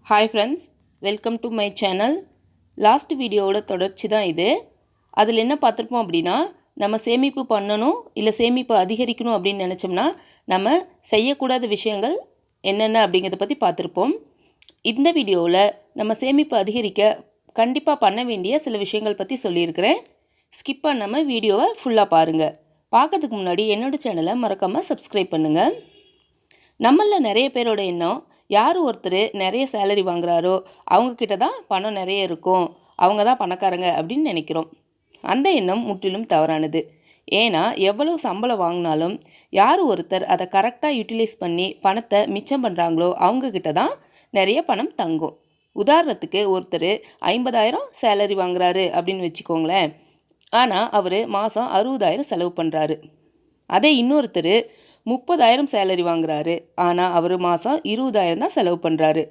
Hi friends, welcome to my channel. Last வீடியோவோட தொடர்ச்சி தான் இது. அதில் என்ன பார்த்துருப்போம் அப்படின்னா, நம்ம சேமிப்பு பண்ணணும் இல்லை சேமிப்பு அதிகரிக்கணும் அப்படின்னு நினச்சோம்னா நம்ம செய்யக்கூடாத விஷயங்கள் என்னென்ன அப்படிங்கிறத பற்றி பார்த்துருப்போம். இந்த வீடியோவில் நம்ம சேமிப்பு அதிகரிக்க கண்டிப்பாக பண்ண வேண்டிய சில விஷயங்கள் பற்றி சொல்லியிருக்கிறேன். ஸ்கிப் பண்ணாமல் வீடியோவை ஃபுல்லாக பாருங்கள். பார்க்கறதுக்கு முன்னாடி என்னோடய சேனலை மறக்காமல் சப்ஸ்கிரைப் பண்ணுங்கள். நம்மளில் நிறைய பேரோட எண்ணம், யார் ஒருத்தர் நிறைய சேலரி வாங்குகிறாரோ அவங்கக்கிட்ட தான் பணம் நிறைய இருக்கும், அவங்க தான் பணக்காரங்க அப்படின்னு நினைக்கிறோம். அந்த எண்ணம் முற்றிலும் தவறானது. ஏன்னா எவ்வளோ சம்பளம் வாங்கினாலும் யார் ஒருத்தர் அதை கரெக்டாக யூட்டிலைஸ் பண்ணி பணத்தை மிச்சம் பண்ணுறாங்களோ அவங்கக்கிட்ட தான் நிறைய பணம் தங்கும். உதாரணத்துக்கு ஒருத்தர் 50,000 சேலரி வாங்குறாரு அப்படின்னு வச்சுக்கோங்களேன். ஆனால் அவர் மாதம் 60,000 செலவு பண்ணுறாரு. அதே இன்னொருத்தர் 30,000 சேலரி வாங்குறாரு, ஆனால் அவர் மாதம் 20,000 தான் செலவு பண்ணுறாரு.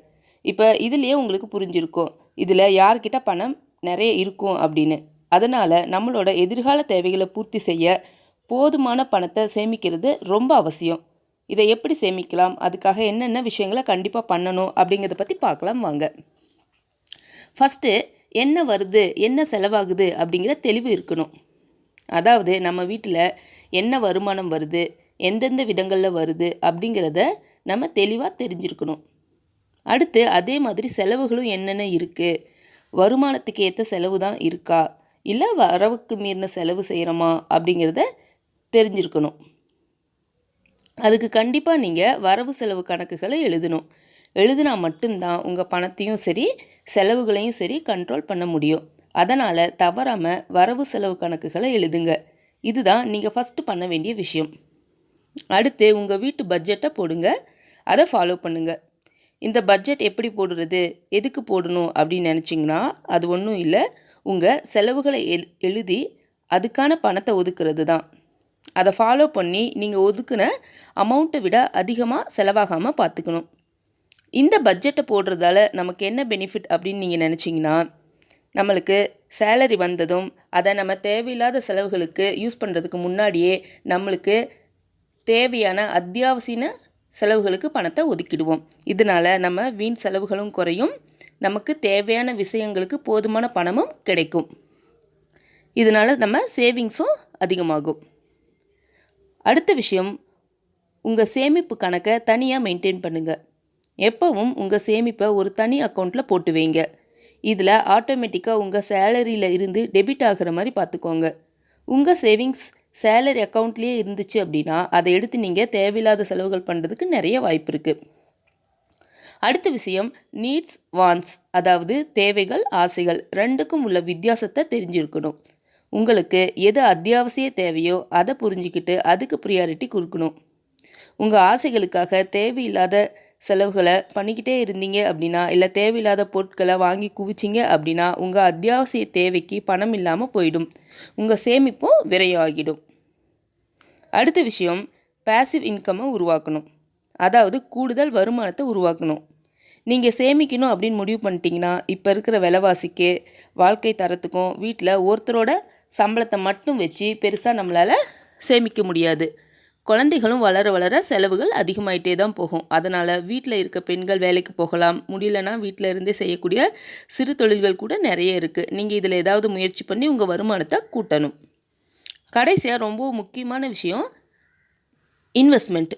இப்போ இதுலேயே உங்களுக்கு புரிஞ்சிருக்கும் இதில் யார்கிட்ட பணம் நிறைய இருக்கும் அப்படின்னு. அதனால் நம்மளோட எதிர்கால தேவைகளை பூர்த்தி செய்ய போதுமான பணத்தை சேமிக்கிறது ரொம்ப அவசியம். இதை எப்படி சேமிக்கலாம், அதுக்காக என்னென்ன விஷயங்களை கண்டிப்பாக பண்ணணும் அப்படிங்கிறத பற்றி பார்க்கலாம் வாங்க. ஃபஸ்ட்டு என்ன வருது என்ன செலவாகுது அப்படிங்கிற தெளிவு இருக்கணும். அதாவது நம்ம வீட்டில் என்ன வருமானம் வருது, எந்தெந்த விதங்களில் வருது அப்படிங்கிறத நம்ம தெளிவாக தெரிஞ்சிருக்கணும். அடுத்து அதே மாதிரி செலவுகளும் என்னென்ன இருக்குது, வருமானத்துக்கு ஏற்ற செலவு தான் இருக்கா இல்லை வரவுக்கு மீறின செலவு செய்கிறோமா அப்படிங்கிறத தெரிஞ்சிருக்கணும். அதுக்கு கண்டிப்பாக நீங்கள் வரவு செலவு கணக்குகளை எழுதணும். எழுதினா மட்டும்தான் உங்கள் பணத்தையும் சரி செலவுகளையும் சரி கண்ட்ரோல் பண்ண முடியும். அதனால் தவறாமல் வரவு செலவு கணக்குகளை எழுதுங்க. இதுதான் நீங்கள் ஃபஸ்ட்டு பண்ண வேண்டிய விஷயம். அடுத்து உங்கள் வீட்டு பட்ஜெட்டை போடுங்க, அதை ஃபாலோ பண்ணுங்கள். இந்த பட்ஜெட் எப்படி போடுறது, எதுக்கு போடணும் அப்படின்னு நினச்சிங்கன்னா அது ஒன்றும் இல்லை, உங்கள் செலவுகளை எழுதி அதுக்கான பணத்தை ஒதுக்குறது தான். அதை ஃபாலோ பண்ணி நீங்கள் ஒதுக்குன அமௌண்ட்டை விட அதிகமாக செலவாகாமல் பார்த்துக்கணும். இந்த பட்ஜெட்டை போடுறதால நமக்கு என்ன பெனிஃபிட் அப்படின்னு நீங்கள் நினச்சிங்கன்னா, நம்மளுக்கு சேலரி வந்ததும் அதை நம்ம தேவையில்லாத செலவுகளுக்கு யூஸ் பண்ணுறதுக்கு முன்னாடியே நம்மளுக்கு தேவையான அத்தியாவசிய செலவுகளுக்கு பணத்தை ஒதுக்கிடுவோம். இதனால் நம்ம வீண் செலவுகளும் குறையும், நமக்கு தேவையான விஷயங்களுக்கு போதுமான பணமும் கிடைக்கும். இதனால் நம்ம சேவிங்ஸும் அதிகமாகும். அடுத்த விஷயம், உங்கள் சேமிப்பு கணக்கை தனியாக மெயின்டைன் பண்ணுங்கள். எப்போவும் உங்கள் சேமிப்பை ஒரு தனி அக்கௌண்ட்டில் போட்டு வைங்க. இதில் ஆட்டோமேட்டிக்காக உங்கள் சேலரியில் இருந்து டெபிட் ஆகிற மாதிரி பார்த்துக்கோங்க. உங்கள் சேவிங்ஸ் சேலரி அக்கௌண்ட்லேயே இருந்துச்சு அப்படின்னா அதை எடுத்து நீங்கள் தேவையில்லாத செலவுகள் பண்ணுறதுக்கு நிறைய வாய்ப்பு இருக்குது. அடுத்த விஷயம், நீட்ஸ் வான்ஸ், அதாவது தேவைகள் ஆசைகள் ரெண்டுக்கும் உள்ள வித்தியாசத்தை தெரிஞ்சிருக்கணும். உங்களுக்கு எது அத்தியாவசிய தேவையோ அதை புரிஞ்சிக்கிட்டு அதுக்கு ப்ரியாரிட்டி கொடுக்கணும். உங்கள் ஆசைகளுக்காக தேவையில்லாத செலவுகளை பண்ணிக்கிட்டே இருந்தீங்க அப்படின்னா, இல்லை தேவையில்லாத பொருட்களை வாங்கி குவிச்சிங்க அப்படின்னா உங்கள் அத்தியாவசிய தேவைக்கு பணம் இல்லாமல் போயிடும், உங்கள் சேமிப்பும் விரைவாகிடும். அடுத்த விஷயம், பேசிவ் இன்கம்மை உருவாக்கணும். அதாவது கூடுதல் வருமானத்தை உருவாக்கணும். நீங்கள் சேமிக்கணும் அப்படின்னு முடிவு பண்ணிட்டீங்கன்னா இப்போ இருக்கிற விலைவாசிக்கு வாழ்க்கை தரத்துக்கும் வீட்டில் ஒருத்தரோட சம்பளத்தை மட்டும் வச்சு பெருசாக நம்மளால் சேமிக்க முடியாது. குழந்தைகளும் வளர வளர செலவுகள் அதிகமாயிட்டே தான் போகும். அதனால் வீட்டில் இருக்க பெண்கள் வேலைக்கு போகலாம், முடியலன்னா வீட்டில் இருந்தே செய்யக்கூடிய சிறு தொழில்கள் கூட நிறைய இருக்குது. நீங்கள் இதில் ஏதாவது முயற்சி பண்ணி உங்கள் வருமானத்தை கூட்டணும். கடைசியாக ரொம்ப முக்கியமான விஷயம், இன்வெஸ்ட்மெண்ட்.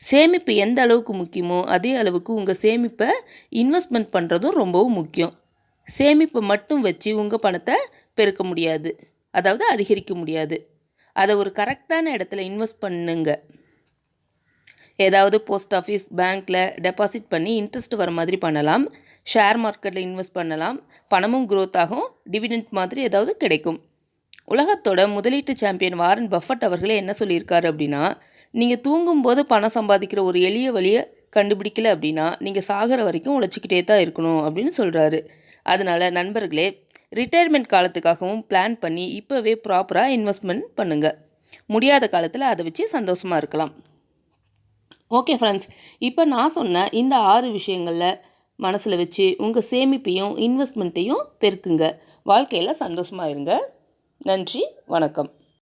சேமிப்பு எந்த அளவுக்கு முக்கியமோ அதே அளவுக்கு உங்கள் சேமிப்பை இன்வெஸ்ட்மெண்ட் பண்ணுறதும் ரொம்பவும் முக்கியம். சேமிப்பை மட்டும் வச்சு உங்கள் பணத்தை பெருக்க முடியாது, அதாவது அதிகரிக்க முடியாது. அதை ஒரு கரெக்டான இடத்துல இன்வெஸ்ட் பண்ணுங்க. ஏதாவது போஸ்ட் ஆஃபீஸ், பேங்க்கில் டெபாசிட் பண்ணி இன்ட்ரெஸ்ட் வர மாதிரி பண்ணலாம். ஷேர் மார்க்கெட்டில் இன்வெஸ்ட் பண்ணலாம், பணமும் க்ரோத் ஆகும், டிவிடெண்ட் மாதிரி ஏதாவது கிடைக்கும். உலகத்தோட முதலீட்டு சாம்பியன் வாரன் பஃபட் அவர்களே என்ன சொல்லியிருக்காரு அப்படின்னா, நீங்கள் தூங்கும்போது பணம் சம்பாதிக்கிற ஒரு எளிய வழியை கண்டுபிடிக்கல அப்படின்னா நீங்கள் சாகிற வரைக்கும் உழைச்சிக்கிட்டே தான் இருக்கணும் அப்படின்னு சொல்கிறாரு. அதனால் நண்பர்களே, ரிட்டையர்மெண்ட் காலத்துக்காகவும் பிளான் பண்ணி இப்போவே ப்ராப்பராக இன்வெஸ்ட்மெண்ட் பண்ணுங்கள். முடியாத காலத்தில் அதை வச்சு சந்தோஷமாக இருக்கலாம். ஓகே ஃப்ரெண்ட்ஸ், இப்போ நான் சொன்ன இந்த 6 விஷயங்களில் மனசில் வச்சு உங்கள் சேமிப்பையும் இன்வெஸ்ட்மெண்ட்டையும் பெருக்குங்க. வாழ்க்கையில் சந்தோஷமாக இருங்க. நன்றி, வணக்கம்.